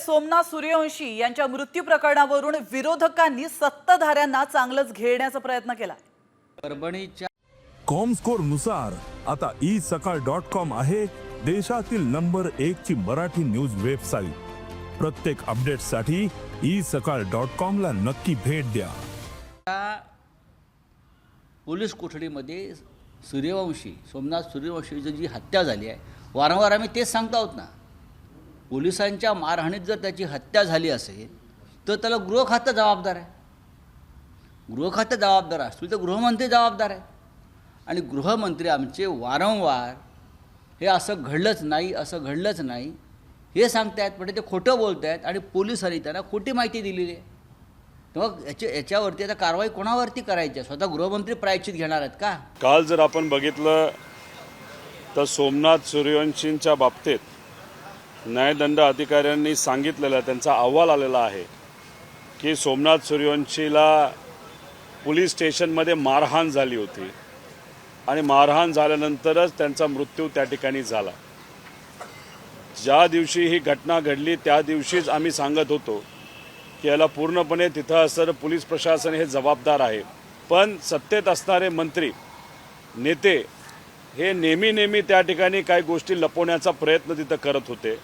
सोमनाथ सूर्यवंशी यांच्या मृत्यू प्रकरणावरून विरोधकांनी सत्ताधाऱ्यांना चांगलंच घेण्याचा प्रयत्न केला। परभणीच्या कॉमस्कोर नुसार आता isakal.com आहे देशातील नंबर 1 ची मराठी न्यूज वेबसाईट। प्रत्येक अपडेटसाठी isakal.com ला नक्की भेट द्या। पोलीस कोठडीमध्ये सोमनाथ सूर्यवंशीची जी हत्या झाली आहे, वारंवार आम्ही तेच सांगतो आहोत ना, पोलिसांच्या मारहाणीत जर त्याची हत्या झाली असेल तर त्याला गृह खातं जबाबदार आहे। गृह खातं जबाबदार असतील तर गृहमंत्री जबाबदार आहे। आणि गृहमंत्री आमचे वारंवार हे असं घडलंच नाही हे सांगतायत, पण ते खोटं बोलत आहेत आणि पोलिसांनी त्यांना खोटी माहिती दिलेली आहे। मग याच्यावरती आता कारवाई कोणावरती करायची आहे? स्वतः गृहमंत्री प्रायश्चित घेणार आहेत का? काल जर आपण बघितलं तर सोमनाथ सूर्यवंशींच्या बाबतीत न्यायदंड अधिकाऱ्यांनी सांगितलेलं, त्यांचा अहवाल आलेला आहे की सोमनाथ सूर्यवंशीला पोलीस स्टेशनमध्ये मारहाण झाली होती आणि मारहाण झाल्यानंतरच त्यांचा मृत्यू त्या ठिकाणी झाला। ज्या दिवशी ही घटना घडली त्या दिवशीच आम्ही सांगत होतो की याला पूर्णपणे तिथं असणारं पोलीस प्रशासन हे जबाबदार आहे, पण सत्तेत असणारे मंत्री नेते हे नेहमी त्या ठिकाणी काही गोष्टी लपवण्याचा प्रयत्न तिथं करत होते।